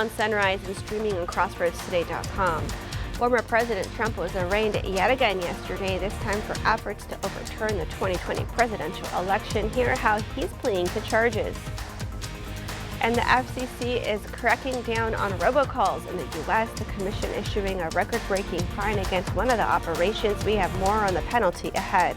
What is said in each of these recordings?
on Sunrise and streaming on CrossRoadsToday.com. Former President Trump was arraigned yet again yesterday, this time for efforts to overturn the 2020 presidential election. Hear how he's pleading to charges. And the FCC is cracking down on robocalls in the U.S., the commission issuing a record-breaking fine against one of the operations. We have more on the penalty ahead.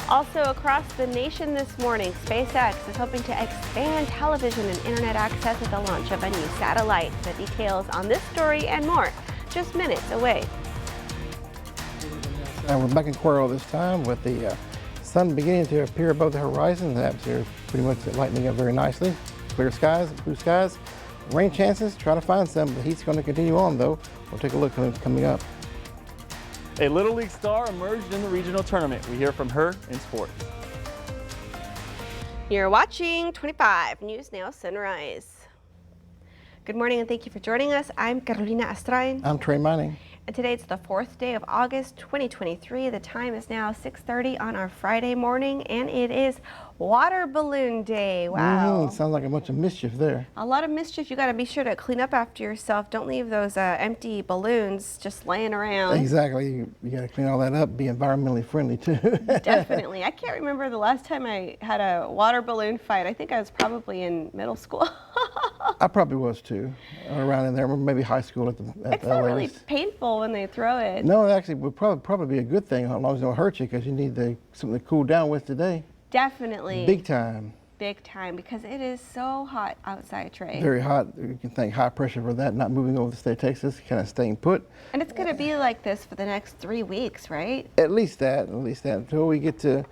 Also across the nation this morning, SpaceX is hoping to expand television and internet access with the launch of a new satellite. The details on this story and more, just minutes away. And we're back in Cuero this time with the sun beginning to appear above the horizon. The atmosphere pretty much lightening up very nicely. Clear skies, blue skies, rain chances, try to find some. The heat's going to continue on though. We'll take a look coming up. A Little League star emerged in the regional tournament. We hear from her in sports. You're watching 25 News Now Sunrise. Good morning and thank you for joining us. I'm Carolina Astrain. I'm Trey Mining. And today it's the 4th day of August 2023. The time is now 6:30 on our Friday morning and it is Water Balloon Day. Wow. Sounds like a bunch of mischief there. A lot of mischief. You got to be sure to clean up after yourself. Don't leave those empty balloons just laying around. Exactly. You got to clean all that up. Be environmentally friendly too. Definitely. I can't remember the last time I had a water balloon fight. I think I was probably in middle school. I probably was too, around in there, maybe high school at the It's not really painful when they throw it. No, it actually would probably be a good thing, as long as it don't hurt you, because you need something to cool down with today. Definitely. Big time. Big time, because it is so hot outside, Trey. Very hot. You can thank high pressure for that, not moving over the state of Texas, kind of staying put. And it's going to be like this for the next 3 weeks, right? At least that, until we get to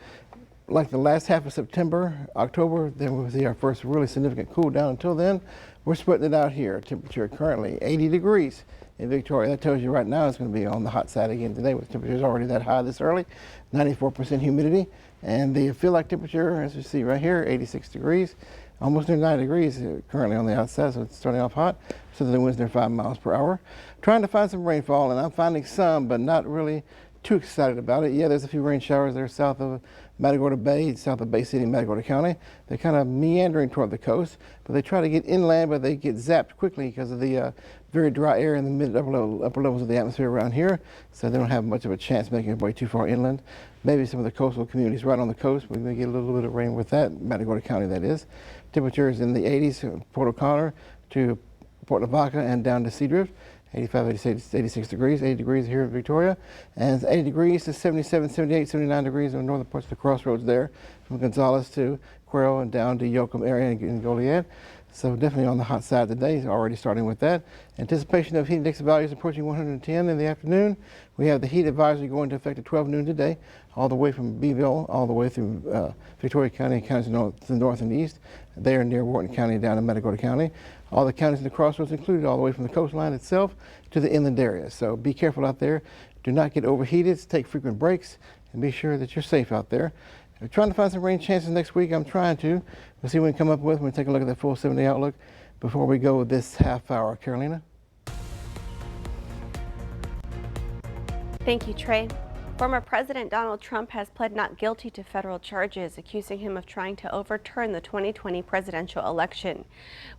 like the last half of September, October, then we'll see our first really significant cool down. Until then, we're splitting it out here. Temperature currently 80 degrees in Victoria. That tells you right now it's going to be on the hot side again today, with temperatures already that high this early, 94% humidity. And the feel like temperature, as you see right here, 86 degrees, almost near 90 degrees currently on the outside, so it's starting off hot. So the wind's near 5 miles per hour. Trying to find some rainfall, and I'm finding some, but not really too excited about it. Yeah, there's a few rain showers there south of Matagorda Bay, south of Bay City, Matagorda County. They're kind of meandering toward the coast, but they try to get inland, but they get zapped quickly because of the very dry air in the mid upper levels of the atmosphere around here. So they don't have much of a chance making their way too far inland. Maybe some of the coastal communities right on the coast, we may get a little bit of rain with that, Matagorda County that is. Temperatures in the 80s, Port O'Connor to Port Lavaca and down to Seadrift. 85, 86 degrees, 80 degrees here in Victoria, and 80 degrees to 77, 78, 79 degrees in the northern parts of the crossroads there, from Gonzales to Cuero and down to Yoakum area in Goliad. So definitely on the hot side today, already starting with that. Anticipation of heat index values approaching 110 in the afternoon. We have the heat advisory going into effect at 12 noon today, all the way from Beeville, all the way through Victoria County, counties to the north and east. They are near Wharton County down in Matagorda County. All the counties in the crossroads included, all the way from the coastline itself to the inland areas. So be careful out there. Do not get overheated. Take frequent breaks and be sure that you're safe out there. We're trying to find some rain chances next week. I'm trying to. We'll see what we can come up with. We'll take a look at that full 7-day outlook before we go this half hour. Carolina? Thank you, Trey. Former President Donald Trump has pled not guilty to federal charges, accusing him of trying to overturn the 2020 presidential election.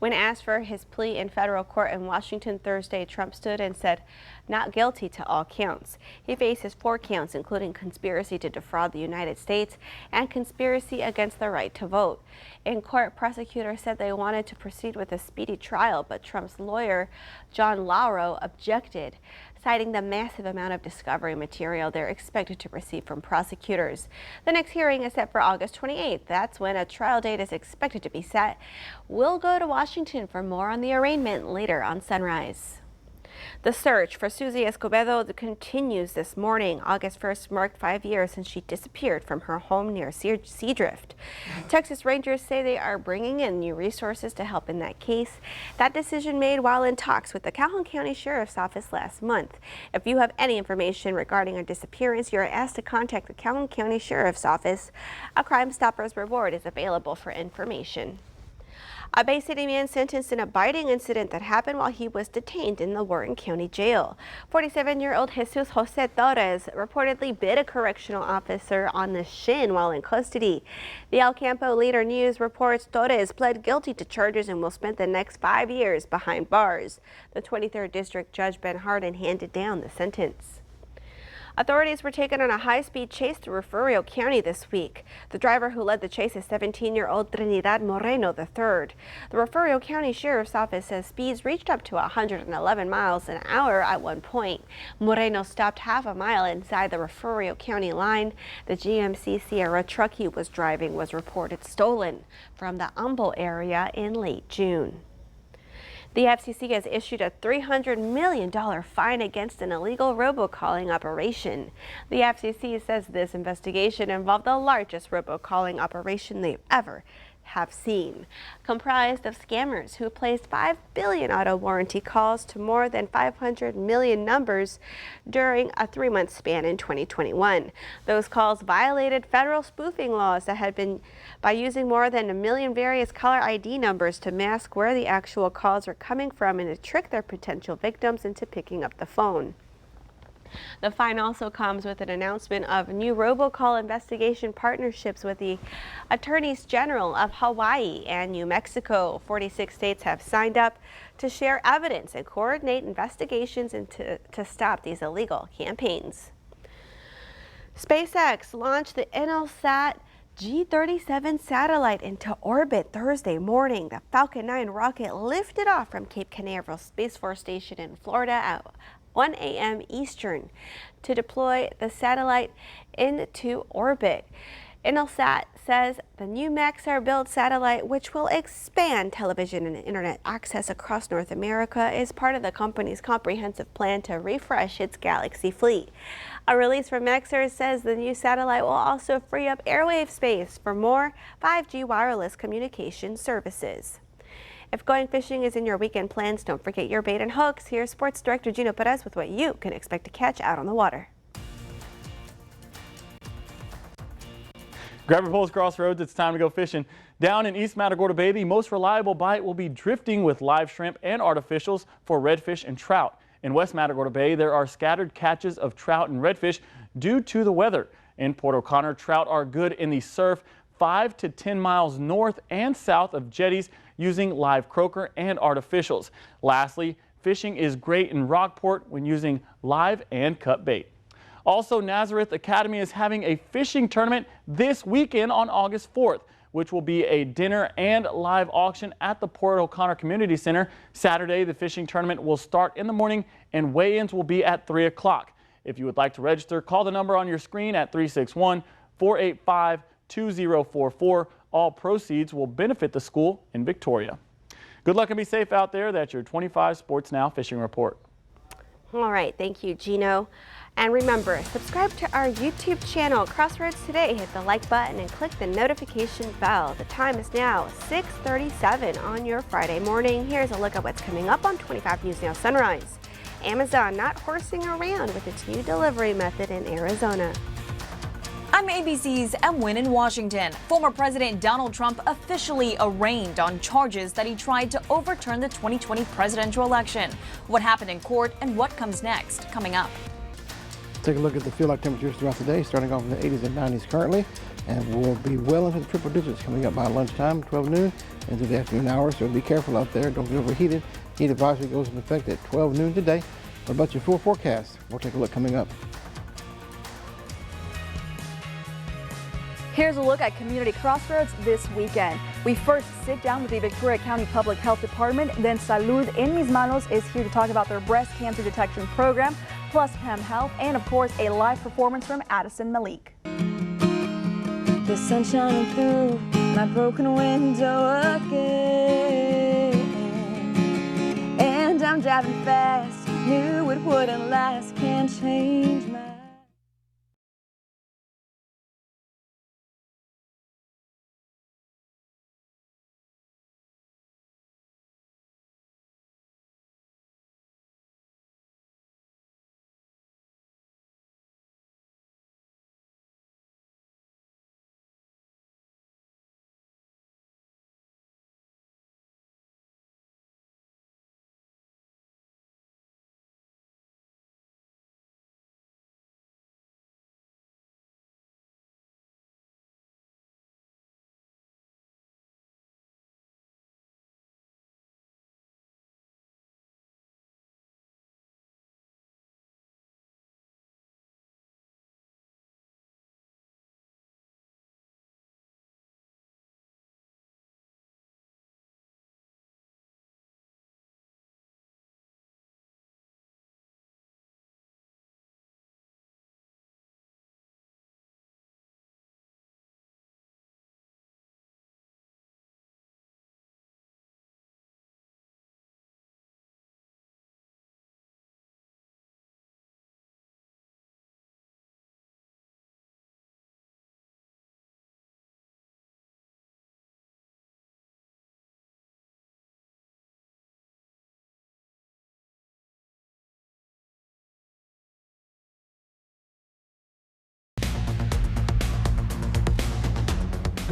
When asked for his plea in federal court in Washington Thursday, Trump stood and said not guilty to all counts. He faces 4 counts, including conspiracy to defraud the United States and conspiracy against the right to vote. In court, prosecutors said they wanted to proceed with a speedy trial, but Trump's lawyer, John Lauro, objected, citing the massive amount of discovery material they're expected to receive from prosecutors. The next hearing is set for August 28th. That's when a trial date is expected to be set. We'll go to Washington for more on the arraignment later on Sunrise. The search for Susie Escobedo continues this morning. August 1st marked 5 years since she disappeared from her home near Seadrift. Texas Rangers say they are bringing in new resources to help in that case. That decision made while in talks with the Calhoun County Sheriff's Office last month. If you have any information regarding a disappearance, you are asked to contact the Calhoun County Sheriff's Office. A Crime Stoppers reward is available for information. A Bay City man sentenced in a biting incident that happened while he was detained in the Warren County Jail. 47-year-old Jesus Jose Torres reportedly bit a correctional officer on the shin while in custody. The El Campo Leader News reports Torres pled guilty to charges and will spend the next 5 years behind bars. The 23rd District Judge Ben Hardin handed down the sentence. Authorities were taken on a high-speed chase through Refugio County this week. The driver who led the chase is 17-year-old Trinidad Moreno III. The Refugio County Sheriff's Office says speeds reached up to 111 miles an hour at one point. Moreno stopped half a mile inside the Refugio County line. The GMC Sierra truck he was driving was reported stolen from the Humble area in late June. The FCC has issued a $300 million fine against an illegal robocalling operation. The FCC says this investigation involved the largest robocalling operation they've ever have seen, comprised of scammers who placed 5 billion auto warranty calls to more than 500 million numbers during a 3-month span in 2021. Those calls violated federal spoofing laws that had been by using more than 1 million various caller ID numbers to mask where the actual calls are coming from and to trick their potential victims into picking up the phone. The fine also comes with an announcement of new robocall investigation partnerships with the Attorneys General of Hawaii and New Mexico. 46 states have signed up to share evidence and coordinate investigations and to stop these illegal campaigns. SpaceX launched the Intelsat G-37 satellite into orbit Thursday morning. The Falcon 9 rocket lifted off from Cape Canaveral Space Force Station in Florida at 1 a.m. Eastern to deploy the satellite into orbit. Intelsat says the new Maxar-built satellite, which will expand television and internet access across North America, is part of the company's comprehensive plan to refresh its Galaxy fleet. A release from Maxar says the new satellite will also free up airwave space for more 5G wireless communication services. If going fishing is in your weekend plans, don't forget your bait and hooks. Here's Sports Director Gino Perez with what you can expect to catch out on the water. Grab your poles, Crossroads, it's time to go fishing. Down in East Matagorda Bay, the most reliable bite will be drifting with live shrimp and artificials for redfish and trout. In West Matagorda Bay, there are scattered catches of trout and redfish due to the weather. In Port O'Connor, trout are good in the surf 5 to 10 miles north and south of jetties using live croaker and artificials. Lastly, fishing is great in Rockport when using live and cut bait. Also, Nazareth Academy is having a fishing tournament this weekend on August 4th, which will be a dinner and live auction at the Port O'Connor Community Center. Saturday, the fishing tournament will start in the morning and weigh-ins will be at 3 o'clock. If you would like to register, call the number on your screen at 361-485-2044. All proceeds will benefit the school in Victoria. Good luck and be safe out there. That's your 25 Sports Now fishing report. All right, thank you, Gino. And remember, subscribe to our YouTube channel, Crossroads Today. Hit the like button and click the notification bell. The time is now 6:37 on your Friday morning. Here's a look at what's coming up on 25 News Now Sunrise. Amazon not horsing around with its new delivery method in Arizona. I'm ABC's Emwin in Washington. Former President Donald Trump officially arraigned on charges that he tried to overturn the 2020 presidential election. What happened in court and what comes next, coming up. Take a look at the feel-like temperatures throughout the day, starting off in the 80s and 90s currently, and we'll be well into the triple digits coming up by lunchtime, 12 noon, into the afternoon hours, so be careful out there. Don't get overheated. Heat advisory goes into effect at 12 noon today. What about your full forecast? We'll take a look coming up. Here's a look at Community Crossroads this weekend. We first sit down with the Victoria County Public Health Department, then Salud en Mis Manos is here to talk about their breast cancer detection program, plus PEM Health, and of course a live performance from Addison Malik. The sun shining through my broken window again, and I'm driving fast, knew it wouldn't last, can't change my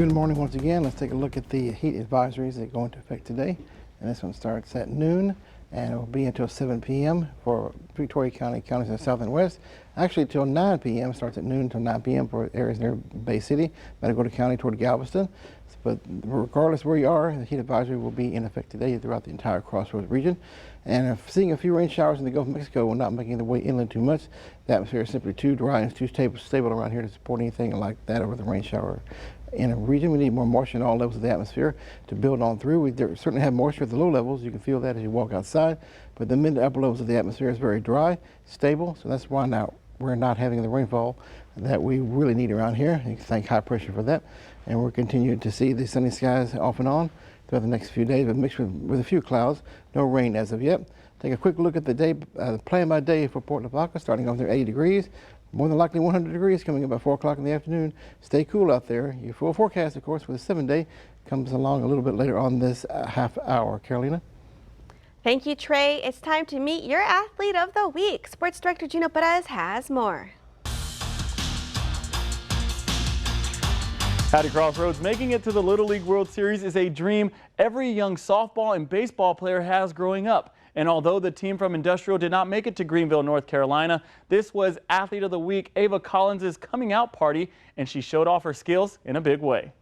Good morning once again. Let's take a look at the heat advisories that go into effect today. And this one starts at noon and it will be until 7 p.m. for Victoria County, counties in the south and west. Actually, till 9 p.m. starts at noon until 9 p.m. for areas near Bay City, Matagorda County toward Galveston. But regardless where you are, the heat advisory will be in effect today throughout the entire Crossroads region. And seeing a few rain showers in the Gulf of Mexico will not making the way inland too much. The atmosphere is simply too dry and too stable around here to support anything like that over the rain shower. In a region, we need more moisture in all levels of the atmosphere to build on through. We certainly have moisture at the low levels. You can feel that as you walk outside. But the mid to upper levels of the atmosphere is very dry, stable. So that's why now we're not having the rainfall that we really need around here. You can thank high pressure for that. And we're continuing to see the sunny skies off and on throughout the next few days, but mixed with a few clouds. No rain as of yet. Take a quick look at the day, plan by day for Port Lavaca, starting off there 80 degrees. More than likely 100 degrees coming up by 4 o'clock in the afternoon. Stay cool out there. Your full forecast, of course, for the 7-day comes along a little bit later on this half hour. Carolina? Thank you, Trey. It's time to meet your athlete of the week. Sports Director Gino Perez has more. Howdy Crossroads, making it to the Little League World Series is a dream every young softball and baseball player has growing up. And although the team from Industrial did not make it to Greenville, North Carolina, this was Athlete of the Week Ava Collins' coming out party, and she showed off her skills in a big way.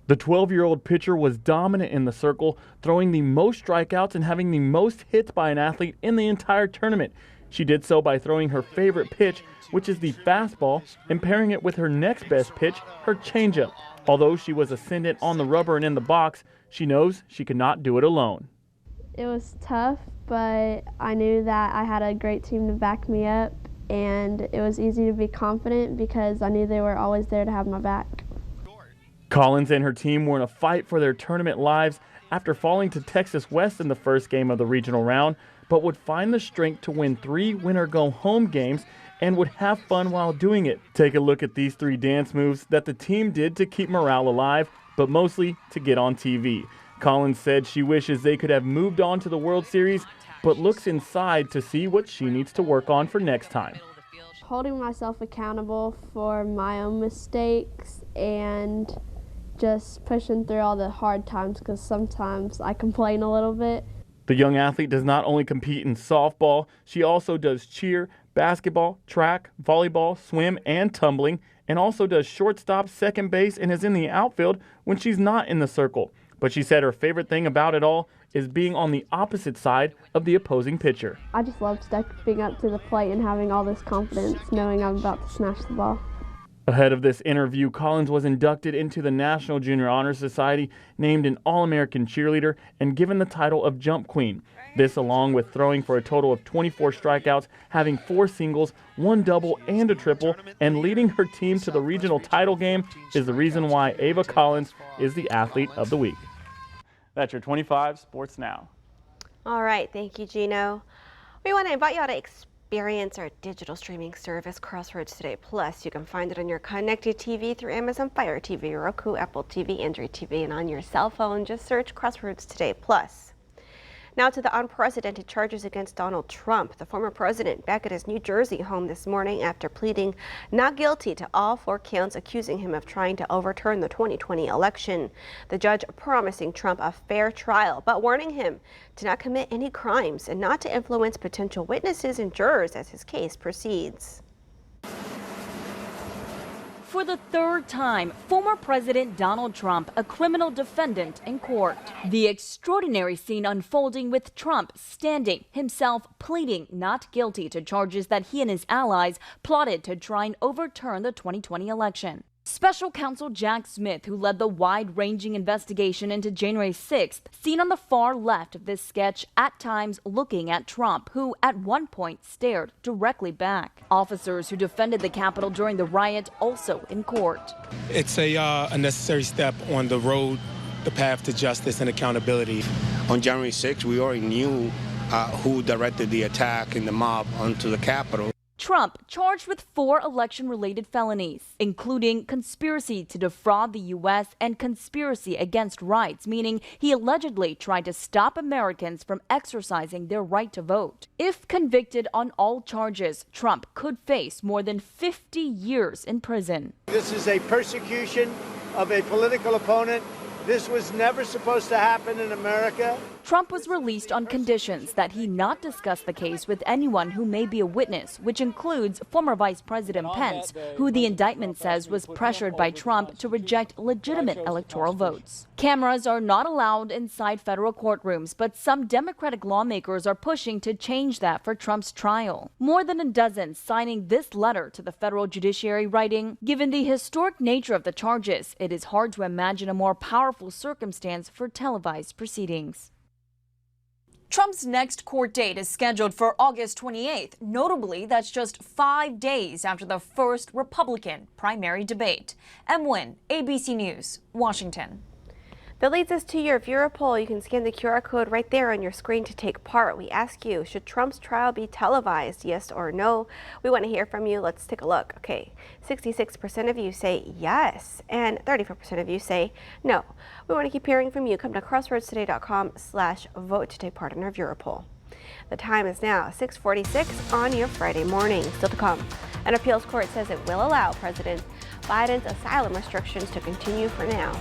The 12-year-old pitcher was dominant in the circle, throwing the most strikeouts and having the most hits by an athlete in the entire tournament. She did so by throwing her favorite pitch, which is the fastball, and pairing it with her next best pitch, her changeup. Although she was ascendant on the rubber and in the box, she knows she could not do it alone. It was tough, but I knew that I had a great team to back me up, and it was easy to be confident because I knew they were always there to have my back. Collins and her team were in a fight for their tournament lives after falling to Texas West in the first game of the regional round, but would find the strength to win 3 winner-go-home games and would have fun while doing it. Take a look at these 3 dance moves that the team did to keep morale alive, but mostly to get on TV. Collins said she wishes they could have moved on to the World Series, but looks inside to see what she needs to work on for next time. Holding myself accountable for my own mistakes and just pushing through all the hard times because sometimes I complain a little bit. The young athlete does not only compete in softball, she also does cheer, basketball, track, volleyball, swim, and tumbling, and also does shortstop, second base, and is in the outfield when she's not in the circle. But she said her favorite thing about it all is being on the opposite side of the opposing pitcher. I just love stepping up to the plate and having all this confidence, knowing I'm about to smash the ball. Ahead of this interview, Collins was inducted into the National Junior Honor Society, named an All-American cheerleader, and given the title of Jump Queen. This, along with throwing for a total of 24 strikeouts, having 4 singles, 1 double, and a triple, and leading her team to the regional title game, is the reason why Ava Collins is the Athlete of the Week. That's your 25 Sports Now. All right, thank you, Gino. We want to invite you all to experience our digital streaming service, Crossroads Today Plus. You can find it on your connected TV through Amazon Fire TV, Roku, Apple TV, Android TV, and on your cell phone. Just search Crossroads Today Plus. Now to the unprecedented charges against Donald Trump. The former president back at his New Jersey home this morning after pleading not guilty to all 4 counts accusing him of trying to overturn the 2020 election. The judge promising Trump a fair trial, but warning him to not commit any crimes and not to influence potential witnesses and jurors as his case proceeds. For the 3rd time, former President Donald Trump, a criminal defendant in court. The extraordinary scene unfolding with Trump standing, himself pleading not guilty to charges that he and his allies plotted to try and overturn the 2020 election. Special counsel Jack Smith, who led the wide-ranging investigation into January 6th, seen on the far left of this sketch, at times looking at Trump, who at one point stared directly back. Officers who defended the Capitol during the riot also in court. It's a necessary step on the road, the path to justice and accountability. On January 6th, we already knew who directed the attack and the mob onto the Capitol. Trump charged with 4 election-related felonies, including conspiracy to defraud the U.S. and conspiracy against rights, meaning he allegedly tried to stop Americans from exercising their right to vote. If convicted on all charges, Trump could face more than 50 years in prison. This is a persecution of a political opponent. This was never supposed to happen in America. Trump was released on conditions that he not discuss the case with anyone who may be a witness, which includes former Vice President Pence, who the indictment says was pressured by Trump to reject legitimate electoral votes. Cameras are not allowed inside federal courtrooms, but some Democratic lawmakers are pushing to change that for Trump's trial. More than a dozen signing this letter to the federal judiciary, writing, "Given the historic nature of the charges, it is hard to imagine a more powerful circumstance for televised proceedings." Trump's next court date is scheduled for August 28th. Notably, that's just 5 days after the first Republican primary debate. M. Nguyen, ABC News, Washington. That leads us to your viewer poll. You can scan the QR code right there on your screen to take part. We ask you, should Trump's trial be televised, yes or no? We want to hear from you. Let's take a look. Okay, 66% of you say yes, and 34% of you say no. We want to keep hearing from you. Come to crossroadstoday.com/vote to take part in our viewer poll. The time is now 6:46 on your Friday morning. Still to come, an appeals court says it will allow President Biden's asylum restrictions to continue for now.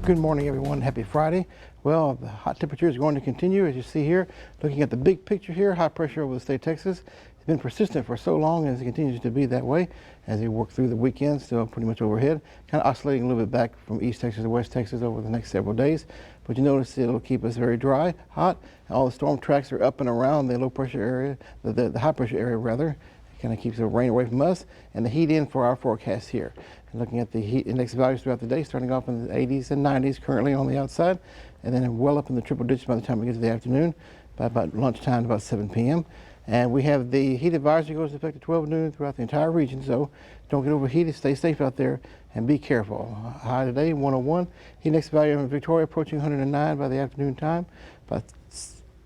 Good morning, everyone. Happy Friday. Well, the hot temperature is going to continue, as you see here. Looking at the big picture here, high pressure over the state of Texas. been persistent for so long, and it continues to be that way as we work through the weekend, still pretty much overhead, kind of oscillating a little bit back from East Texas to West Texas over the next several days. But you notice it'll keep us very dry, hot. All the storm tracks are up and around the low pressure area, the high pressure area rather. It kind of keeps the rain away from us and the heat in for our forecast here. And looking at the heat index values throughout the day, starting off in the 80s and 90s currently on the outside, and then well up in the triple digits by the time we get to the afternoon, by about lunchtime, about 7 p.m. And we have the heat advisory goes into effect at 12 noon throughout the entire region, so don't get overheated, stay safe out there, and be careful. High today, 101. Heat index value in Victoria approaching 109 by the afternoon time. About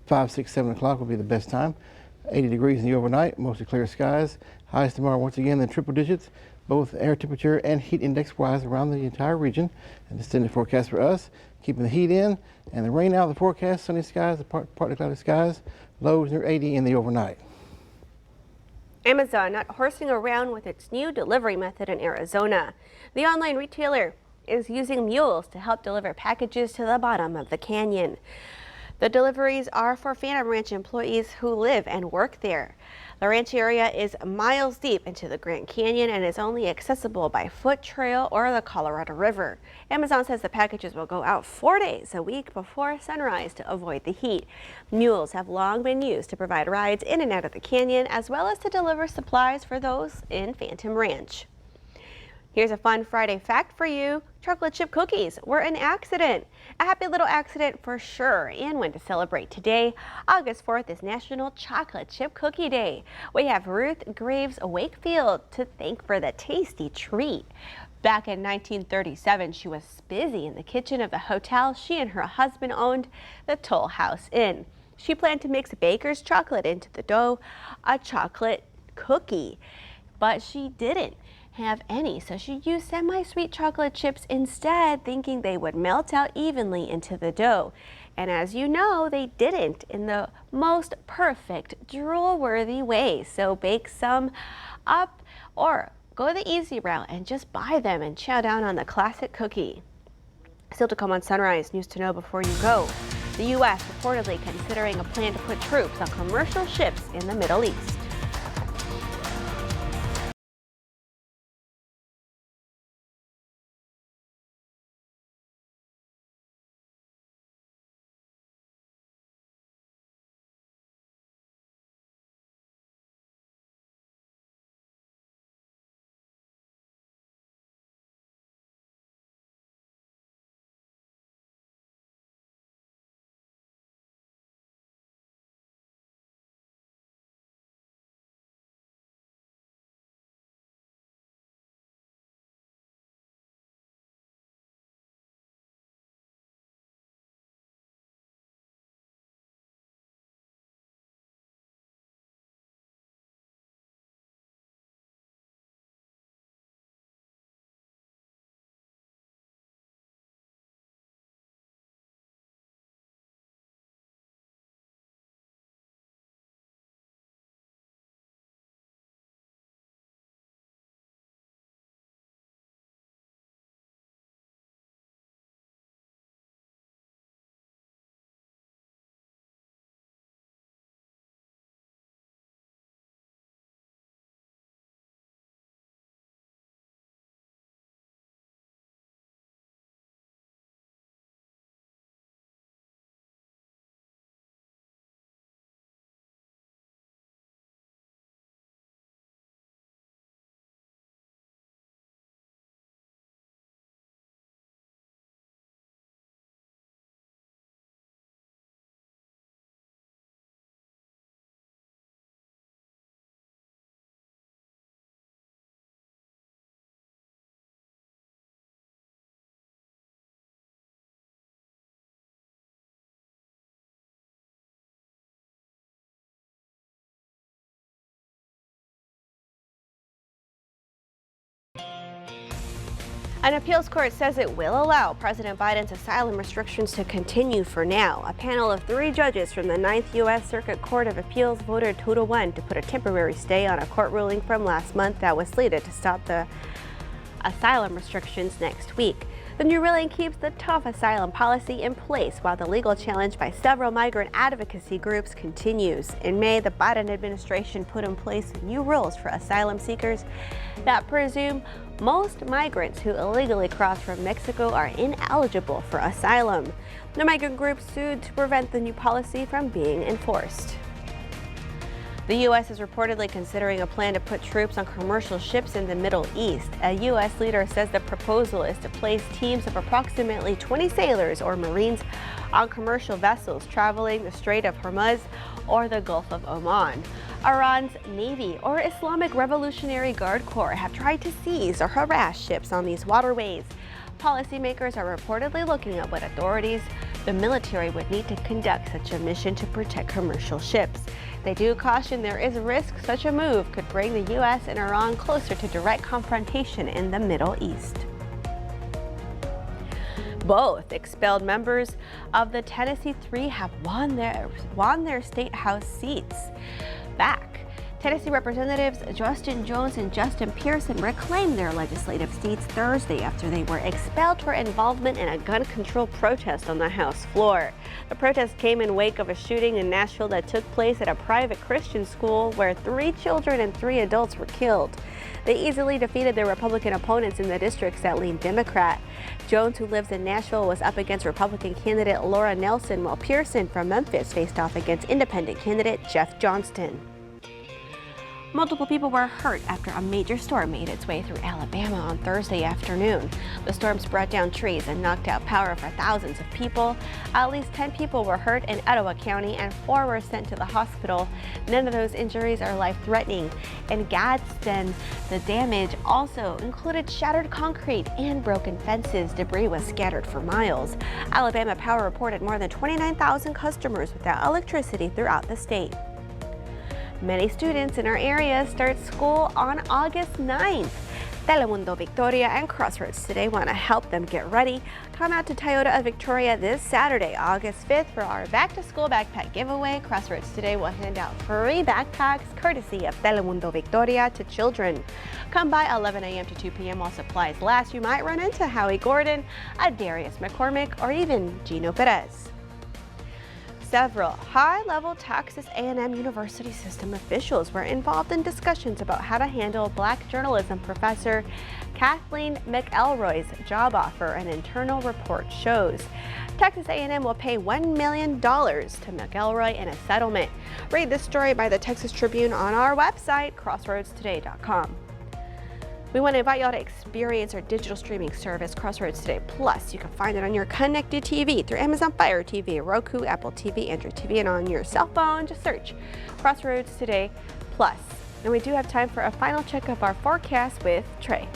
5, 6, 7 o'clock will be the best time. 80 degrees in the overnight, mostly clear skies. Highs tomorrow, once again, in triple digits, both air temperature and heat index wise around the entire region. And the extended forecast for us, keeping the heat in and the rain out of the forecast, sunny skies, partly cloudy skies, lows near 80 in the overnight. Amazon not horsing around with its new delivery method in Arizona. The online retailer is using mules to help deliver packages to the bottom of the canyon. The deliveries are for Phantom Ranch employees who live and work there. The ranch area is miles deep into the Grand Canyon and is only accessible by foot trail or the Colorado River. Amazon says the packages will go out 4 days a week before sunrise to avoid the heat. Mules have long been used to provide rides in and out of the canyon, as well as to deliver supplies for those in Phantom Ranch. Here's a fun Friday fact for you. Chocolate chip cookies were an accident. A happy little accident for sure. And when to celebrate today, August 4th is National Chocolate Chip Cookie Day. We have Ruth Graves Wakefield to thank for the tasty treat. Back in 1937, she was busy in the kitchen of the hotel she and her husband owned, the Toll House Inn. She planned to mix baker's chocolate into the dough, a chocolate cookie, but she didn't have any, so she used semi-sweet chocolate chips instead, thinking they would melt out evenly into the dough. And as you know, they didn't in the most perfect, drool-worthy way. So bake some up or go the easy route and just buy them and chow down on the classic cookie. Still to come on Sunrise, news to know before you go. The U.S. reportedly considering a plan to put troops on commercial ships in the Middle East. An appeals court says it will allow President Biden's asylum restrictions to continue for now. A panel of 3 judges from the 9th U.S. Circuit Court of Appeals voted 2-1 to put a temporary stay on a court ruling from last month that was slated to stop the asylum restrictions next week. The new ruling keeps the tough asylum policy in place while the legal challenge by several migrant advocacy groups continues. In May, the Biden administration put in place new rules for asylum seekers that presume most migrants who illegally cross from Mexico are ineligible for asylum. The migrant group sued to prevent the new policy from being enforced. The U.S. is reportedly considering a plan to put troops on commercial ships in the Middle East. A U.S. leader says the proposal is to place teams of approximately 20 sailors or Marines on commercial vessels traveling the Strait of Hormuz or the Gulf of Oman. Iran's Navy or Islamic Revolutionary Guard Corps have tried to seize or harass ships on these waterways. Policymakers are reportedly looking at what authorities the military would need to conduct such a mission to protect commercial ships. They do caution there is a risk such a move could bring the U.S. and Iran closer to direct confrontation in the Middle East. Both expelled members of the Tennessee Three have won their state house seats back. Tennessee Representatives Justin Jones and Justin Pearson reclaimed their legislative seats Thursday after they were expelled for involvement in a gun control protest on the House floor. The protest came in wake of a shooting in Nashville that took place at a private Christian school where 3 children and 3 adults were killed. They easily defeated their Republican opponents in the districts that leaned Democrat. Jones, who lives in Nashville, was up against Republican candidate Laura Nelson, while Pearson from Memphis faced off against independent candidate Jeff Johnston. Multiple people were hurt after a major storm made its way through Alabama on Thursday afternoon. The storms brought down trees and knocked out power for thousands of people. At least 10 people were hurt in Etowah County and 4 were sent to the hospital. None of those injuries are life-threatening. In Gadsden, the damage also included shattered concrete and broken fences. Debris was scattered for miles. Alabama Power reported more than 29,000 customers without electricity throughout the state. Many students in our area start school on August 9th. Telemundo Victoria and Crossroads Today want to help them get ready. Come out to Toyota of Victoria this Saturday, August 5th for our back-to-school backpack giveaway. Crossroads Today will hand out free backpacks courtesy of Telemundo Victoria to children. Come by 11 a.m. to 2 p.m. while supplies last. You might run into Howie Gordon, Darius McCormick, or even Gino Perez. Several high-level Texas A&M University system officials were involved in discussions about how to handle Black journalism professor Kathleen McElroy's job offer, an internal report shows. Texas A&M will pay $1 million to McElroy in a settlement. Read this story by the Texas Tribune on our website, crossroadstoday.com. We want to invite y'all to experience our digital streaming service, Crossroads Today Plus. You can find it on your connected TV through Amazon Fire TV, Roku, Apple TV, Android TV, and on your cell phone. Just search Crossroads Today Plus. And we do have time for a final check of our forecast with Trey.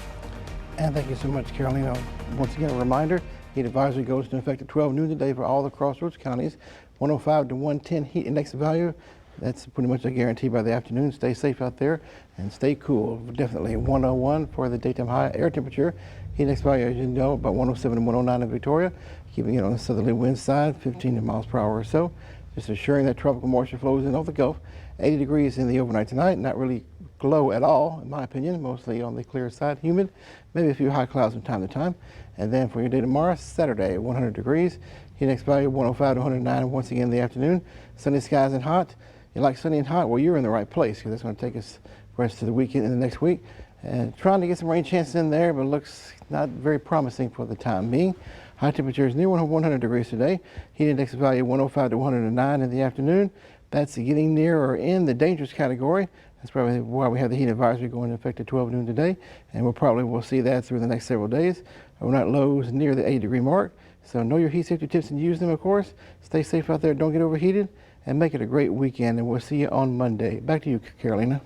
And thank you so much, Carolina. Once again, a reminder, heat advisory goes into effect at 12 noon today for all the Crossroads counties. 105 to 110 heat index value. That's pretty much a guarantee by the afternoon. Stay safe out there and stay cool. Definitely 101 for the daytime high air temperature. Heat index value, as you know, about 107 and 109 in Victoria. Keeping it on the southerly wind side, 15 miles per hour or so. Just assuring that tropical moisture flows in off the Gulf. 80 degrees in the overnight tonight. Not really glow at all, in my opinion. Mostly on the clear side, humid. Maybe a few high clouds from time to time. And then for your day tomorrow, Saturday, 100 degrees. Heat index value 105 to 109. And once again in the afternoon, sunny skies and hot. You like sunny and hot? Well, you're in the right place because that's going to take us the rest of the weekend and the next week. And trying to get some rain chances in there, but it looks not very promising for the time being. High temperatures near 100 degrees today. Heat index value 105 to 109 in the afternoon. That's getting near or in the dangerous category. That's probably why we have the heat advisory going into effect at 12 noon today. And we'll see that through the next several days. Overnight lows near the 80-degree mark. So know your heat safety tips and use them, of course. Stay safe out there. Don't get overheated. And make it a great weekend, and we'll see you on Monday. Back to you, Carolina.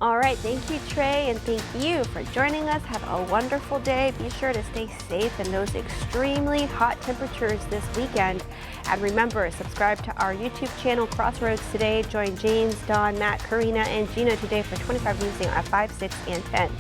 All right, thank you, Trey, and thank you for joining us. Have a wonderful day. Be sure to stay safe in those extremely hot temperatures this weekend. And remember, subscribe to our YouTube channel, Crossroads Today. Join James, Don, Matt, Karina, and Gina today for 25 news at 5, 6, and 10.